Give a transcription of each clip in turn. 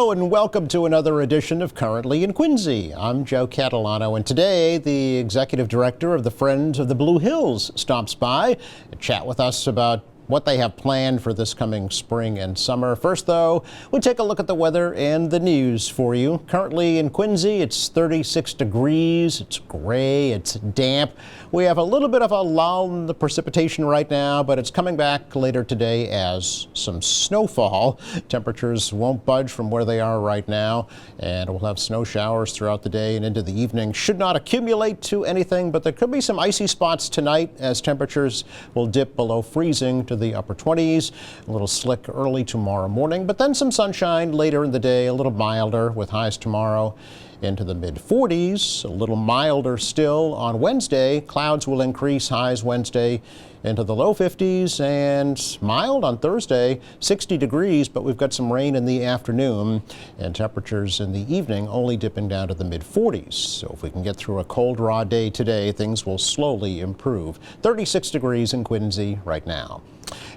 Hello and welcome to another edition of Currently in Quincy. I'm Joe Catalano, and today the executive director of the Friends of the Blue Hills stops by to chat with us about what they have planned for this coming spring and summer. First, though, we'll take a look at the weather and the news for you. Currently in Quincy, it's 36 degrees. It's gray. It's damp. We have a little bit of a lull in the precipitation right now, but it's coming back later today as some snowfall. Temperatures won't budge from where they are right now, and we'll have snow showers throughout the day and into the evening. Should not accumulate to anything, but there could be some icy spots tonight as temperatures will dip below freezing to the upper 20s. A little slick early tomorrow morning, but then some sunshine later in the day, a little milder with highs tomorrow into the mid 40s. A little milder still on Wednesday. Clouds will increase, highs Wednesday into the low 50s, and mild on Thursday, 60 degrees, but we've got some rain in the afternoon, and temperatures in the evening only dipping down to the mid 40s. So if we can get through a cold, raw day today, things will slowly improve. 36 degrees in Quincy right now.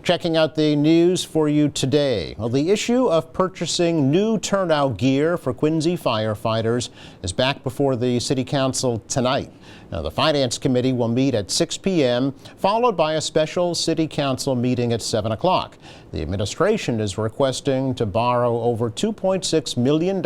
Checking out the news for you today. Well, the issue of purchasing new turnout gear for Quincy firefighters is back before the City Council tonight. Now, the Finance Committee will meet at 6 p.m., followed by a special City Council meeting at 7 o'clock. The administration is requesting to borrow over $2.6 million in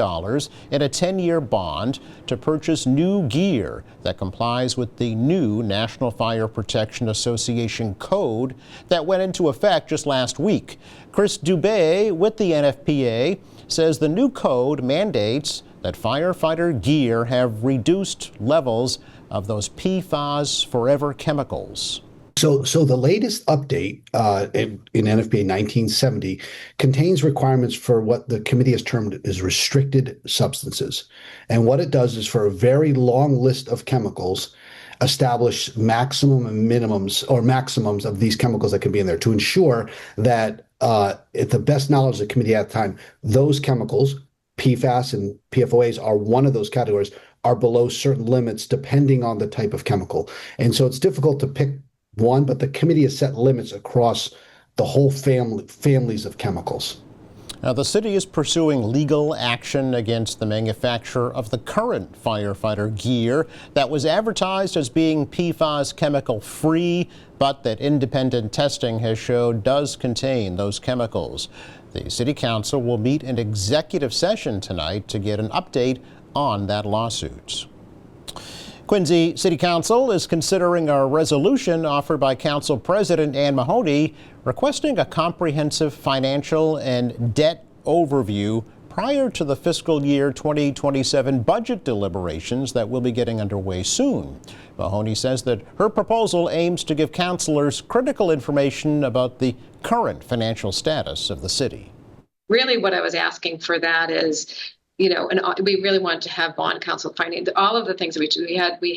a 10-year bond to purchase new gear that complies with the new National Fire Protection Association code that went into effect just last week. Chris Dubé with the NFPA says the new code mandates that firefighter gear have reduced levels of those PFAS forever chemicals. So the latest update in NFPA 1970 contains requirements for what the committee has termed as restricted substances. And what it does is, for a very long list of chemicals, establish maximum and minimums or maximums of these chemicals that can be in there to ensure that, at the best knowledge of the committee at the time, those chemicals, PFAS and PFOAs are one of those categories, are below certain limits depending on the type of chemical. And so it's difficult to pick one, but the committee has set limits across the whole families of chemicals. Now, the city is pursuing legal action against the manufacturer of the current firefighter gear that was advertised as being PFAS chemical free, but that independent testing has showed does contain those chemicals. The City Council will meet in executive session tonight to get an update on that lawsuit. Quincy City Council is considering a resolution offered by Council President Ann Mahoney requesting a comprehensive financial and debt overview prior to the fiscal year 2027 budget deliberations that will be getting underway soon. Mahoney says that her proposal aims to give councilors critical information about the current financial status of the city. Really what I was asking for that is, and we really wanted to have bond counsel finding all of the things that we do. We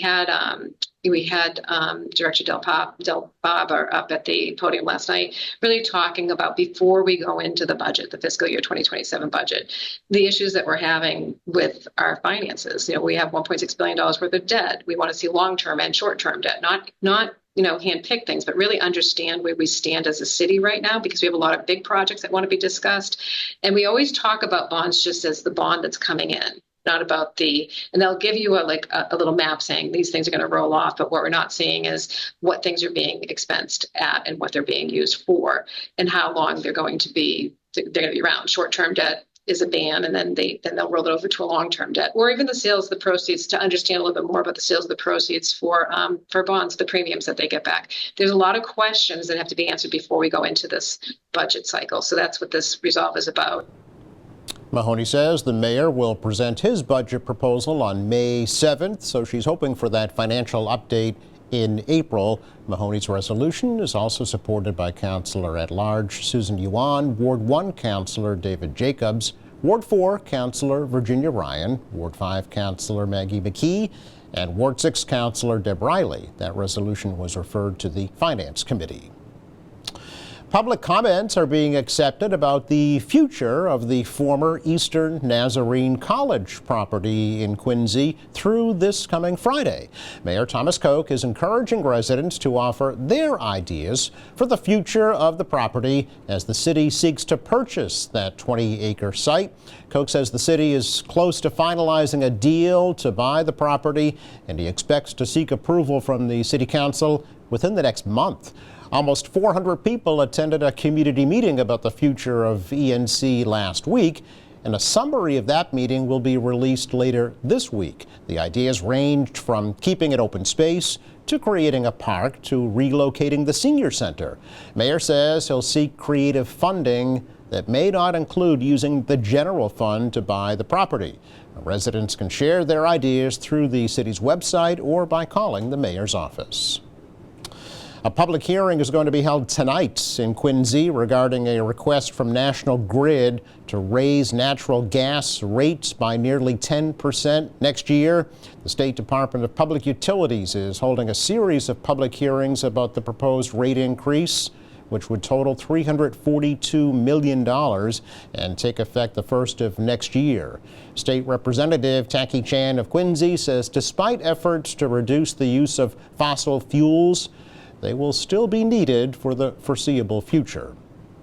had Director Del Baba up at the podium last night, really talking about, before we go into the budget, the fiscal year 2027 budget, the issues that we're having with our finances. We have $1.6 billion worth of debt. We want to see long-term and short-term debt, not handpick things, but really understand where we stand as a city right now, because we have a lot of big projects that want to be discussed. And we always talk about bonds just as the bond that's coming in, not about and they'll give you a little map saying these things are going to roll off, but what we're not seeing is what things are being expensed at and what they're being used for and how long they're going to be around. Short-term debt is a ban, and then they'll roll it over to a long-term debt, or even the sales of the proceeds, to understand a little bit more about the sales of the proceeds for bonds, the premiums that they get back. There's a lot of questions that have to be answered before we go into this budget cycle. So that's what this resolve is about. Mahoney says the mayor will present his budget proposal on May 7th, so she's hoping for that financial update in April. Mahoney's resolution is also supported by Councillor at Large Susan Yuan, Ward 1 Councillor David Jacobs, Ward 4 Councillor Virginia Ryan, Ward 5 Councillor Maggie McKee, and Ward 6 Councillor Deb Riley. That resolution was referred to the Finance Committee. Public comments are being accepted about the future of the former Eastern Nazarene College property in Quincy through this coming Friday. Mayor Thomas Koch is encouraging residents to offer their ideas for the future of the property as the city seeks to purchase that 20-acre site. Koch says the city is close to finalizing a deal to buy the property, and he expects to seek approval from the City Council within the next month. Almost 400 people attended a community meeting about the future of ENC last week, and a summary of that meeting will be released later this week. The ideas ranged from keeping it open space to creating a park to relocating the senior center. Mayor says he'll seek creative funding that may not include using the general fund to buy the property. Residents can share their ideas through the city's website or by calling the mayor's office. A public hearing is going to be held tonight in Quincy regarding a request from National Grid to raise natural gas rates by nearly 10% next year. The State Department of Public Utilities is holding a series of public hearings about the proposed rate increase, which would total $342 million and take effect the first of next year. State Representative Taki Chan of Quincy says despite efforts to reduce the use of fossil fuels, they will still be needed for the foreseeable future.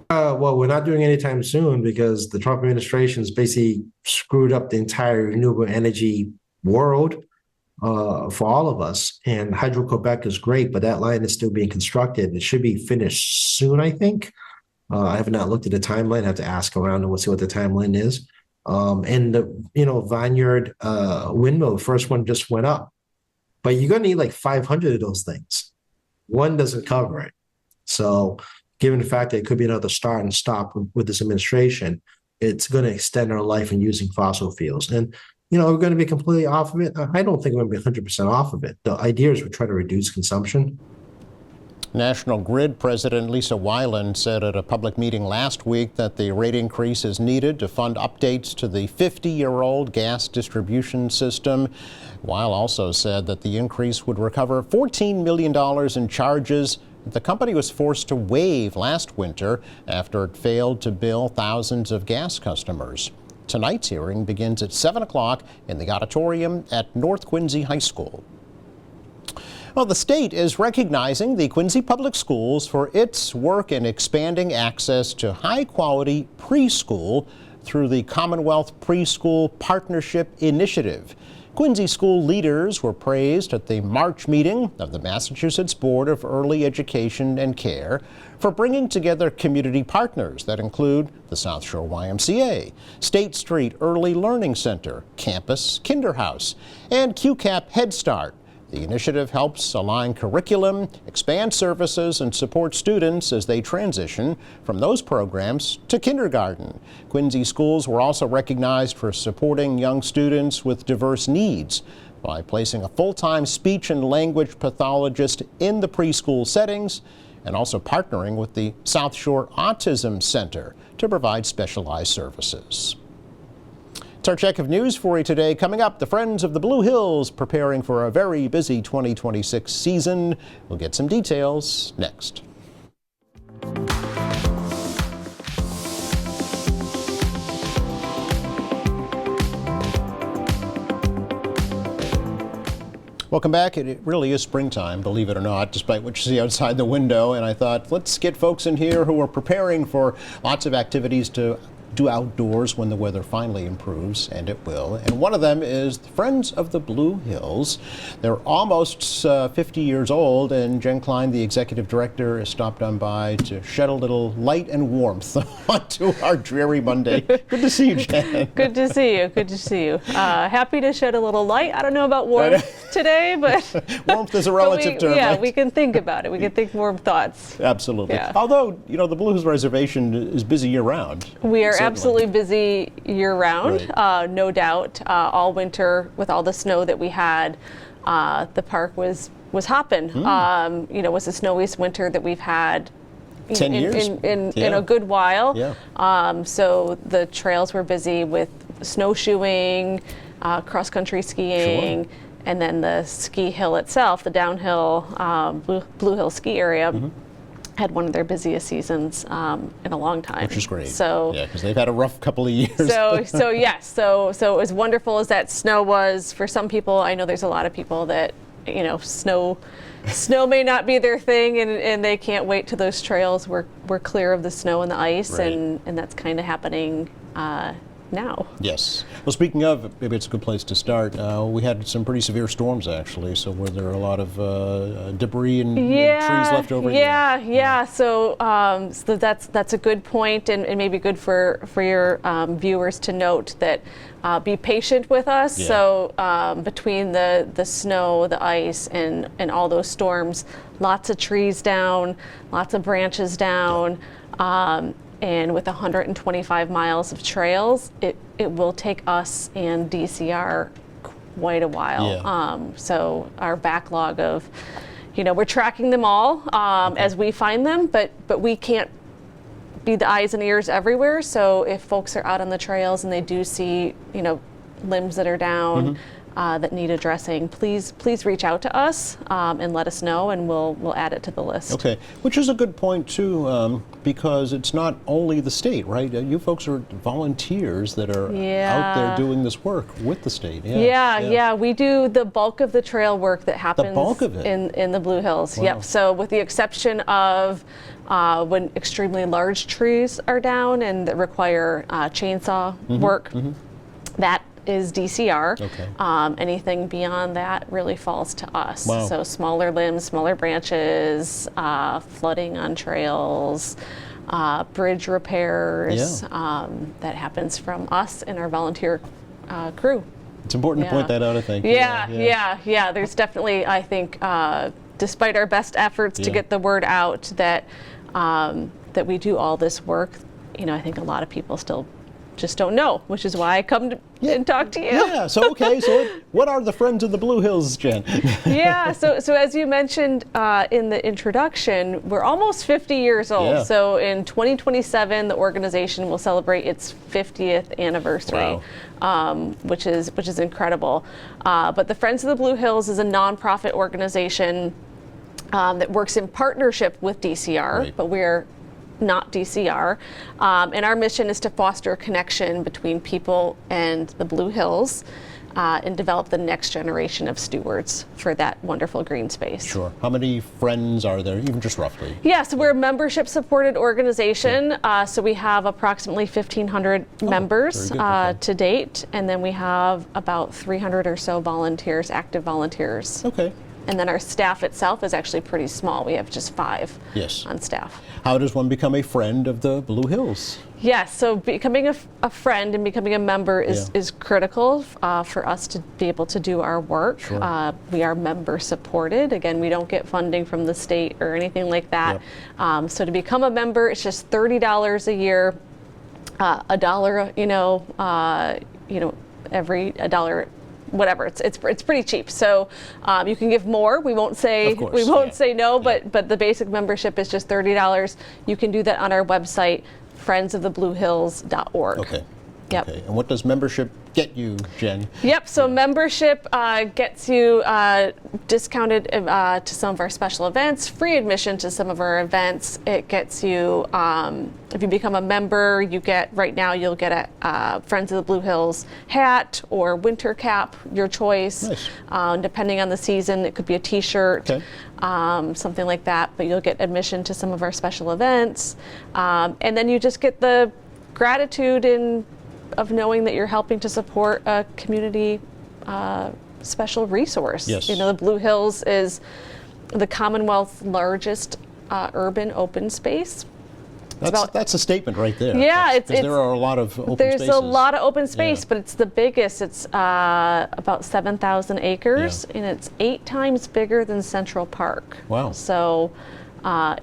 Well, we're not doing it anytime soon because the Trump administration's basically screwed up the entire renewable energy world for all of us. And Hydro-Quebec is great, but that line is still being constructed. It should be finished soon, I think. I have not looked at the timeline. I have to ask around and see what the timeline is. And the Vineyard windmill, the first one just went up. But you're going to need like 500 of those things. One doesn't cover it. So given the fact that it could be another start and stop with this administration, it's going to extend our life in using fossil fuels. And, we're going to be completely off of it. I don't think we're going to be 100% off of it. The idea is we're trying to reduce consumption. National Grid President Lisa Weiland said at a public meeting last week that the rate increase is needed to fund updates to the 50-year-old gas distribution system. Weil also said that the increase would recover $14 million in charges the company was forced to waive last winter after it failed to bill thousands of gas customers. Tonight's hearing begins at 7 o'clock in the auditorium at North Quincy High School. Well, the state is recognizing the Quincy Public Schools for its work in expanding access to high-quality preschool through the Commonwealth Preschool Partnership Initiative. Quincy school leaders were praised at the March meeting of the Massachusetts Board of Early Education and Care for bringing together community partners that include the South Shore YMCA, State Street Early Learning Center, Campus Kinderhouse, and QCAP Head Start. The initiative helps align curriculum, expand services, and support students as they transition from those programs to kindergarten. Quincy schools were also recognized for supporting young students with diverse needs by placing a full-time speech and language pathologist in the preschool settings and also partnering with the South Shore Autism Center to provide specialized services. It's our check of news for you today. Coming up, the Friends of the Blue Hills preparing for a very busy 2026 season. We'll get some details next. Welcome back. It really is springtime, believe it or not, despite what you see outside the window. And I thought, let's get folks in here who are preparing for lots of activities to do outdoors when the weather finally improves, and it will. And one of them is the Friends of the Blue Hills. They're almost 50 years old, and Jen Klein, the executive director, has stopped on by to shed a little light and warmth onto our dreary Monday. Good to see you, Jen. Good to see you. Good to see you. Happy to shed a little light. I don't know about warmth today, but warmth is a relative term. Yeah, right? we can think about it. We can think warm thoughts. Absolutely. Yeah. Although, the Blue Hills Reservation is busy year-round. We are Certainly. Absolutely busy year-round, Right. no doubt. All winter with all the snow that we had, the park was hopping. It was the snowiest winter that we've had 10 years in a good while. Yeah. So the trails were busy with snowshoeing, cross-country skiing, Sure. and then the ski hill itself, the downhill Blue Hill ski area. had one of their busiest seasons in a long time. Which is great. So yeah, because they've had a rough couple of years. So yes, so as wonderful as that snow was for some people, I know there's a lot of people that, you know, snow may not be their thing, and they can't wait till those trails were clear of the snow and the ice, Right. and that's kind of happening now. Yes. Well, speaking of, maybe it's a good place to start. We had some pretty severe storms, actually. So were there a lot of debris and trees left over? Yeah. So that's a good point, and maybe good for your viewers to note that be patient with us. Yeah. So between the snow, the ice, and all those storms, lots of trees down, lots of branches down. And with 125 miles of trails, it will take us and DCR quite a while. Yeah. So our backlog of, you know, we're tracking them all as we find them, but we can't be the eyes and ears everywhere. So if folks are out on the trails and they do see, you know, limbs that are down, that need addressing, please reach out to us and let us know, and we'll add it to the list. Okay, which is a good point too, because it's not only the state, right? You folks are volunteers that are out there doing this work with the state. Yeah. We do the bulk of the trail work that happens The bulk of it? in the Blue Hills. Wow. Yep. So with the exception of when extremely large trees are down and that require chainsaw work, that is DCR. Okay. Anything beyond that really falls to us. Wow. So smaller limbs, smaller branches, flooding on trails, bridge repairs, that happens from us and our volunteer crew. It's important to point that out, I think. Yeah. There's definitely, I think, despite our best efforts to get the word out that that we do all this work, you know, I think a lot of people still just don't know, which is why I come and talk to you. Yeah, so okay, so what are the Friends of the Blue Hills, Jen? So as you mentioned in the introduction, we're almost 50 years old. Yeah. So in 2027, the organization will celebrate its 50th anniversary, which is incredible. But the Friends of the Blue Hills is a nonprofit organization that works in partnership with DCR, Right. but we're not DCR, and our mission is to foster a connection between people and the Blue Hills and develop the next generation of stewards for that wonderful green space. Sure. How many friends are there, even just roughly? Yeah, so we're a membership-supported organization, so we have approximately 1,500 members very good. Okay. to date, and then we have about 300 or so volunteers, active volunteers. Okay. And then our staff itself is actually pretty small. We have just 5 Yes. on staff. How does one become a friend of the Blue Hills? Yes, so becoming a friend and becoming a member is critical for us to be able to do our work. Sure. We are member supported. Again, we don't get funding from the state or anything like that. Yep. So to become a member, it's just $30 a year, $1, every $1. Whatever, it's pretty cheap. So you can give more. We won't say Of course, say no, but the basic membership is just $30. You can do that on our website, friendsofthebluehills.org. Okay. Yep. Okay. And what does membership get you, Jen? Yep. So membership gets you discounted to some of our special events, free admission to some of our events. It gets you, if you become a member, you'll get a Friends of the Blue Hills hat or winter cap, your choice. Nice. Depending on the season, it could be a T-shirt. Okay. Something like that. But you'll get admission to some of our special events, and then you just get the gratitude of knowing that you're helping to support a community special resource. Yes. You know, the Blue Hills is the Commonwealth's largest urban open space. That's a statement right there. Yeah, Because there are a lot of open there's spaces. a lot of open space, Yeah. but it's the biggest. It's about 7,000 acres, and it's 8 times bigger than Central Park. Wow. So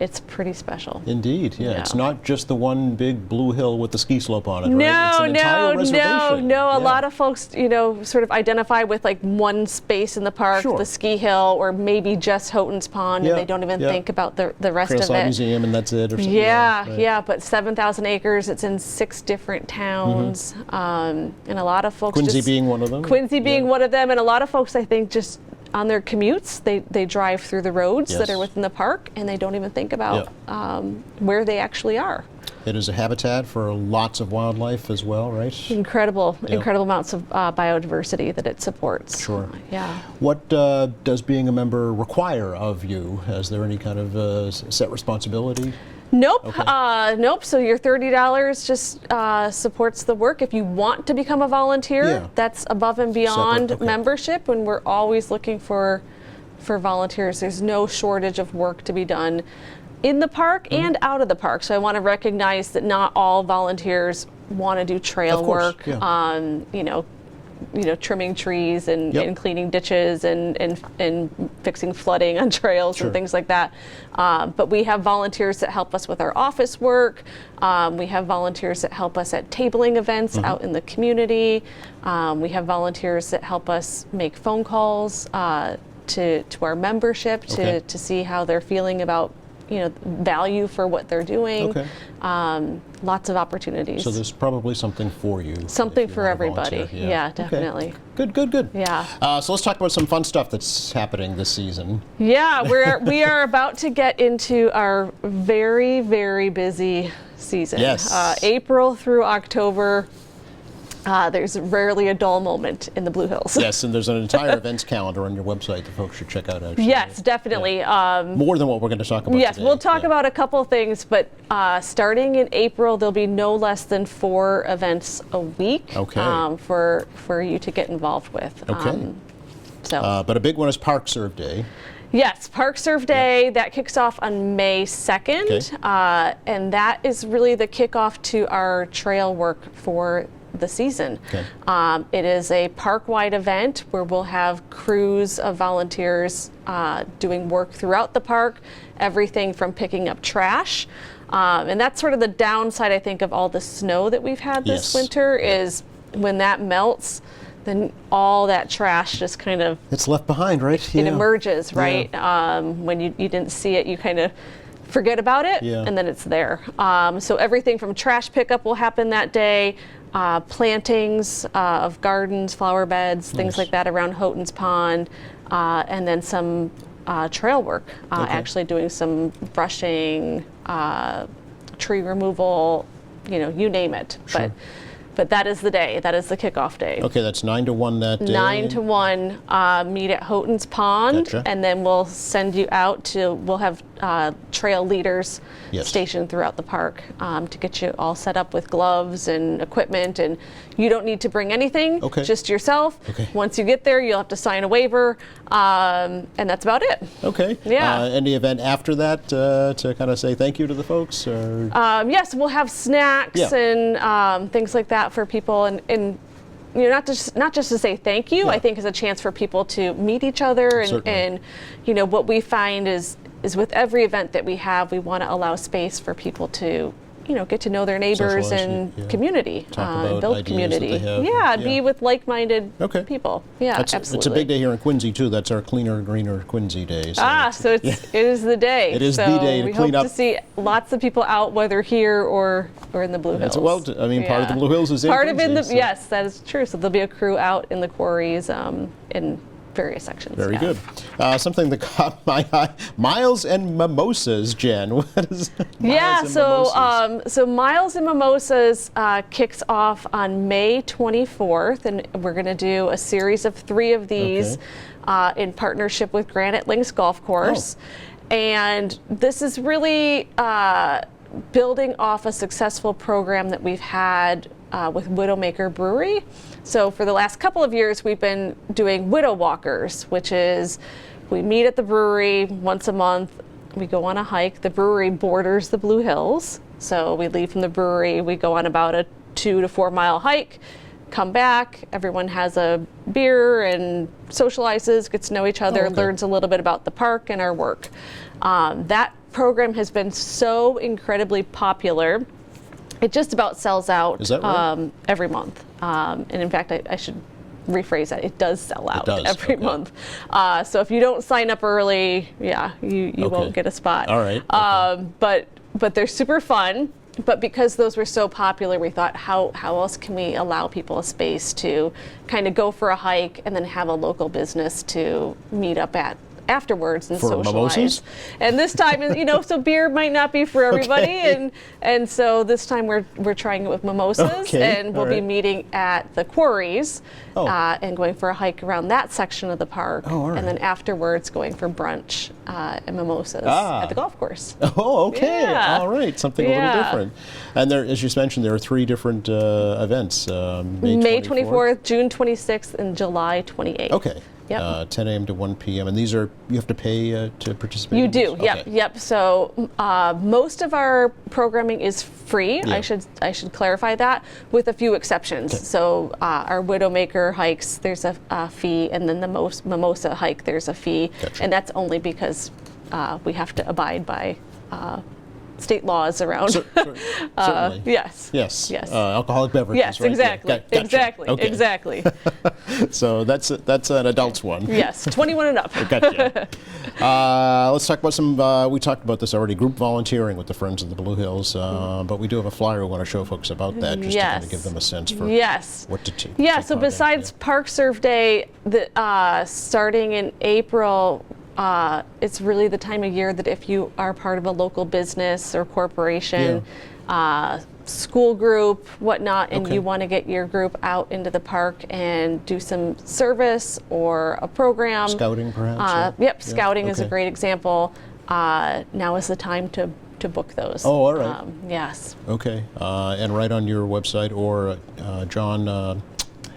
it's pretty special. Indeed, yeah. Yeah. It's not just the one big blue hill with the ski slope on it, right? It's an entire reservation. No. Yeah. A lot of folks, sort of identify with like one space in the park, Sure. the ski hill, or maybe just Houghton's Pond, Yeah, and they don't even yeah. think about the rest Trailside of it. Museum, and that's it, or something. Yeah, right. but 7,000 acres. It's in 6 different towns, and a lot of folks. Quincy being one of them. Quincy being one of them, and a lot of folks, I think, just on their commutes, they drive through the roads that Yes. are within the park, and they don't even think about where they actually are. It is a habitat for lots of wildlife as well, right? Incredible amounts of biodiversity that it supports. Sure. Yeah. What does being a member require of you? Is there any kind of set responsibility? Nope. Okay. Nope. So your $30 just supports the work. If you want to become a volunteer, that's above and beyond Separate, okay. membership, and we're always looking for volunteers. There's no shortage of work to be done in the park and out of the park. So I want to recognize that not all volunteers want to do trail Of course, work. yeah. Trimming trees and, Yep. and cleaning ditches and fixing flooding on trails Sure. and things like that. But we have volunteers that help us with our office work. We have volunteers that help us at tabling events out in the community. We have volunteers that help us make phone calls to our membership Okay. to see how they're feeling about value for what they're doing. Okay. Lots of opportunities. So there's probably something for you. Something if you for wanna everybody. volunteer. Yeah, Okay. definitely. Good. Yeah. So let's talk about some fun stuff that's happening this season. Yeah, we are about to get into our very, very busy season. Yes. April through October. There's rarely a dull moment in the Blue Hills. Yes, and there's an entire events calendar on your website that folks should check out. Actually. Yes, definitely. More than what we're going to talk about Yes, today. we'll talk Yeah. about a couple things, but starting in April, there'll be no less than 4 events a week Okay. for you to get involved with. Okay. But a big one is Park Serve Day. Yes, Park Serve Day, that kicks off on May 2nd, Okay. and that is really the kickoff to our trail work for the season. Okay. It is a park-wide event where we'll have crews of volunteers doing work throughout the park, everything from picking up trash. And that's sort of the downside, I think, of all the snow that we've had this Yes. winter is when that melts, then all that trash just kind of It's left behind, right? it emerges, right? When you didn't see it, you kind of forget about it, Yeah. and then it's there. So everything from trash pickup will happen that day, plantings of gardens, flower beds, things Nice. like that around Houghton's Pond, and then some trail work, Okay. actually doing some brushing, tree removal, you name it. Sure. But that is the day. That is the kickoff day. Okay, that's 9 to 1 that day. 9 to 1, meet at Houghton's Pond, Gotcha. and then we'll send you out we'll have trail leaders Yes. stationed throughout the park to get you all set up with gloves and equipment, and you don't need to bring anything, Okay. just yourself. Okay. Once you get there, you'll have to sign a waiver, and that's about it. Okay. Yeah. Any event after that to kind of say thank you to the folks? Or Yes, we'll have snacks Yeah. and things like that for people, and not just to say thank you. Yeah. I think is a chance for people to meet each other, and what we find is with every event that we have, we want to allow space for people to get to know their neighbors Socialize, and yeah. community, Talk and about build ideas community. that they have. Yeah, Yeah. be with like-minded Okay. people. Yeah, absolutely. It's a big day here in Quincy too. That's our Cleaner, Greener Quincy Day. So So it is the day. It is the so day to we clean hope up. to see lots of people out, whether here or in the Blue Hills. Part of the Blue Hills is in part of Quincy, so- yes, that is true. So there'll be a crew out in the quarries in various sections. Very yeah. good. Something that caught my eye: Miles and Mimosas, Jen. What is Yeah, Miles and Mimosas? so Miles and Mimosas kicks off on May 24th, and we're going to do a series of 3 of these in partnership with Granite Links Golf Course. And this is really building off a successful program that we've had with Widowmaker Brewery. So for the last couple of years, we've been doing Widow Walkers, which is we meet at the brewery once a month. We go on a hike. The brewery borders the Blue Hills. So we leave from the brewery, we go on about a 2 to 4 mile hike, come back, everyone has a beer and socializes, gets to know each other, okay. learns a little bit about the park and our work. That program has been so incredibly popular. It just about sells out Is that right? Every month. And in fact, I should rephrase that. It does sell out does, every okay. month. So if you don't sign up early, you Okay. won't get a spot. All right, okay. But they're super fun. But because those were so popular, we thought, how else can we allow people a space to kind of go for a hike and then have a local business to meet up at afterwards and For socialize. mimosas? And this time, so beer might not be for everybody, Okay. and so this time we're trying it with mimosas, Okay, and we'll all be right. meeting at the quarries Oh. and going for a hike around that section of the park, Oh, all right. and then afterwards going for brunch and mimosas Ah. at the golf course. Oh, okay. Yeah. All right. Something a Yeah. little different. And there, as you mentioned, there are 3 different events. May 24th, June 26th, and July 28th. Okay. Yep. 10 a.m. to 1 p.m. And these are, you have to pay to participate? You in do, these? yep, Okay. yep. So most of our programming is free. Yeah. I should clarify that, with a few exceptions. Okay. So our Widowmaker hikes, there's a fee, and then the Mimosa hike, there's a fee, Gotcha. and that's only because we have to abide by state laws around. Certainly. Yes. Yes. Yes. Alcoholic beverages, Yes, right? Yeah. exactly. Gotcha. Exactly. Okay. Exactly. So that's an adult's one. Yes. 21 and up. Gotcha. Let's talk about some, we talked about this already, group volunteering with the Friends of the Blue Hills, but we do have a flyer we want to show folks about that, just to kind of give them a sense for Yes. what to do. Yeah, so besides Park Serve Day, starting in April, it's really the time of year that if you are part of a local business or corporation, school group, whatnot, and Okay. you want to get your group out into the park and do some service or a program. Scouting, perhaps? Yep, Yeah. scouting is a Okay. great example. Now is the time to book those. Oh, all right. Yes. Okay. And right on your website, or John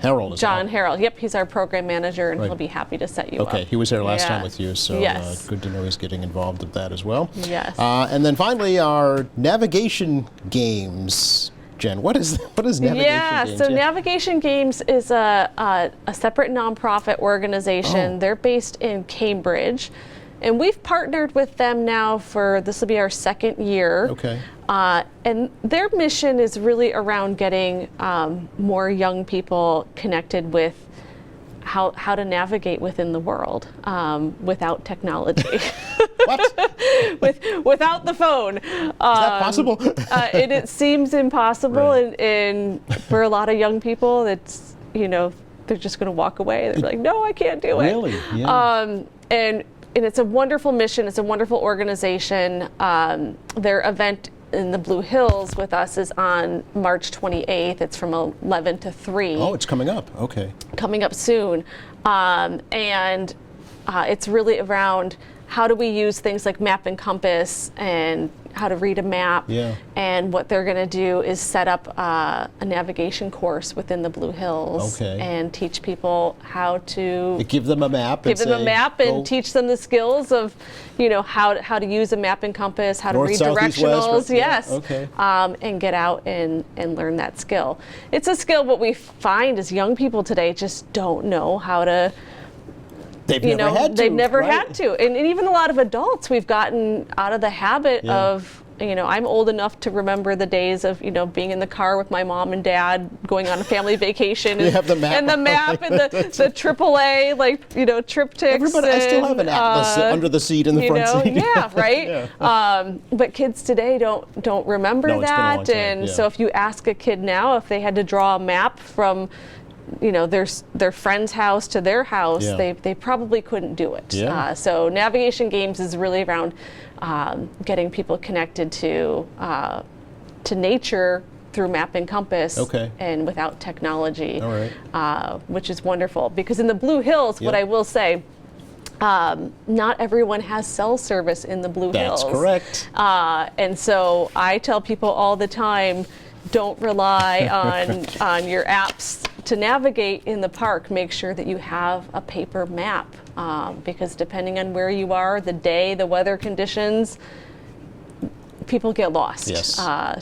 Harrell is John out. Harrell. Yep, he's our program manager, and Right. he'll be happy to set you up. Okay, he was there last Yeah. time with you, so Yes. good to know he's getting involved with that as well. Yes. And then finally, our navigation games. Jen, what is navigation Yeah, games? so Navigation Games is a separate nonprofit organization. Oh. They're based in Cambridge, and we've partnered with them now for, this will be our 2nd year. Okay. And their mission is really around getting more young people connected with how to navigate within the world without technology. What? Without the phone. Is that possible? It seems impossible, Right. and for a lot of young people, it's, they're just going to walk away. They're like, no, I can't do it. Really? Yeah. And it's a wonderful mission. It's a wonderful organization. Their event in the Blue Hills with us is on March 28th. It's from 11 to 3. Oh, it's coming up. Okay. Coming up soon. And it's really around how do we use things like map and compass and how to read a map. Yeah. And what they're going to do is set up a navigation course within the Blue Hills Okay. and teach people how to Give them a map. give them a map and teach them the skills of, how to use a map and compass, how North, to read south, east, directionals, west, right? Yeah, yes, okay. and get out and learn that skill. It's a skill. What we find is young people today just don't know how to. They've never had to. They've never right? had to, and even a lot of adults, we've gotten out of the habit Yeah. of. I'm old enough to remember the days of, being in the car with my mom and dad going on a family vacation. You have the map. And the map and the AAA, triptychs. Everybody, I still have an atlas under the seat in the front seat. Yeah, right. Yeah. But kids today don't remember No, it's been a long that, time, and yeah. so if you ask a kid now if they had to draw a map from, their friend's house to their house, Yeah. they probably couldn't do it. Yeah. So Navigation Games is really around getting people connected to nature through map and compass, Okay. and without technology, All right. which is wonderful. Because in the Blue Hills, what Yep. I will say, not everyone has cell service in the Blue Hills. That's correct. And so I tell people all the time, don't rely on your apps to navigate in the park. Make sure that you have a paper map, because depending on where you are, the day, the weather conditions, people get lost, Yes.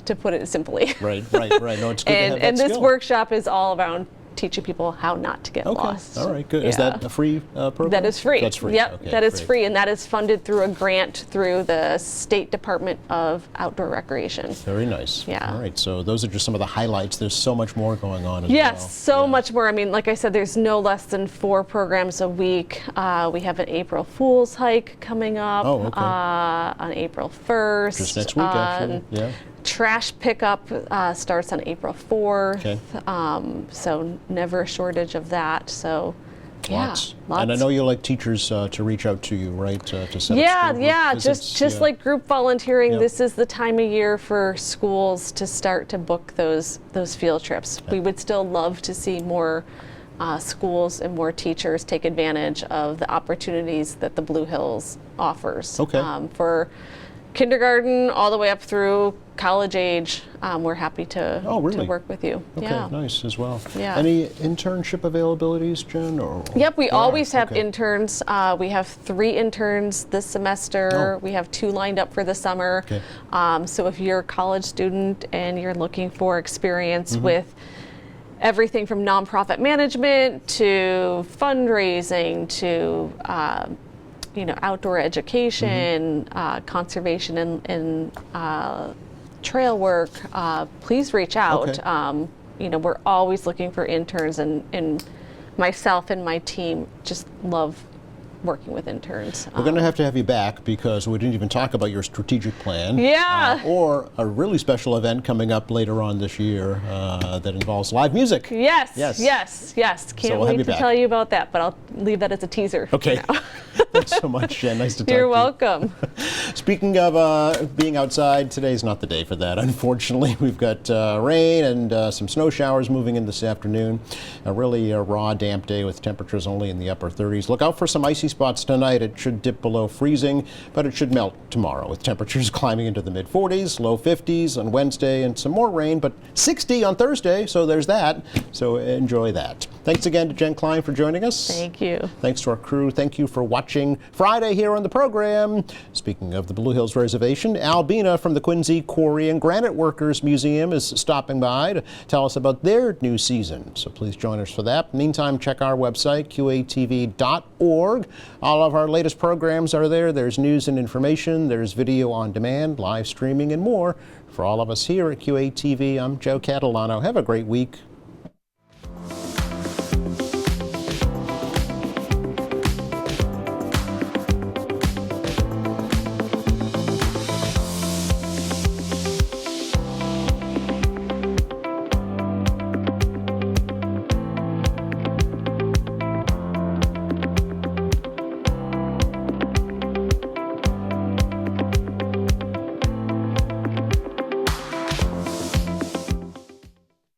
to put it simply. Right. No, it's good to have that And this skill. workshop is all around teaching people how not to get Okay. lost. All right. Good. Is Yeah. that a free program? That is free. That's free. Yep, Okay, that is great. free, and that is funded through a grant through the State Department of Outdoor Recreation. Very nice. Yeah. All right. So those are just some of the highlights. There's so much more going on as Yes, well. so Yeah. much more. I mean, like I said, there's no less than 4 programs a week. We have an April Fool's hike coming up Oh, okay. on April 1st. Just next week, actually. Yeah. Trash pickup starts on April 4th. Okay. So never a shortage of that. So yeah, Lots. And I know you like teachers to reach out to you, right? To set yeah, up school yeah. group Just visits. like group volunteering, Yep. this is the time of year for schools to start to book those field trips. We would still love to see more schools and more teachers take advantage of the opportunities that the Blue Hills offers. Okay. For kindergarten all the way up through college age, we're happy to really? work with you. Okay, Yeah. nice as well. Yeah. Any internship availabilities, Jen? Or Yep, we There are, always have okay. interns. We have 3 interns this semester. Oh. We have 2 lined up for the summer. Okay. So if you're a college student and you're looking for experience Mm-hmm. with everything from nonprofit management to fundraising to outdoor education, conservation and trail work, please reach out. Okay. We're always looking for interns, and myself and my team just love working with interns. We're going to have you back because we didn't even talk about your strategic plan. Yeah. Or a really special event coming up later on this year that involves live music. Yes, Yes. yes, yes. Can't we'll have wait you to back. tell you about that, but I'll leave that as a teaser. Okay. For now. Thanks so much, Jen. Nice to talk You're to you. welcome. Speaking of being outside, today's not the day for that. Unfortunately, we've got rain and some snow showers moving in this afternoon. A really raw, damp day with temperatures only in the upper 30s. Look out for some icy spots tonight. It should dip below freezing, but it should melt tomorrow with temperatures climbing into the mid-40s, low 50s on Wednesday, and some more rain, but 60 on Thursday, so there's that. So enjoy that. Thanks again to Jen Klein for joining us. Thank you. Thanks to our crew. Thank you for watching Friday here on the program. Speaking of the Blue Hills Reservation, Albina from the Quincy Quarry and Granite Workers Museum is stopping by to tell us about their new season. So please join us for that. Meantime, check our website, qatv.org. All of our latest programs are there. There's news and information. There's video on demand, live streaming, and more. For all of us here at QATV, I'm Joe Catalano. Have a great week.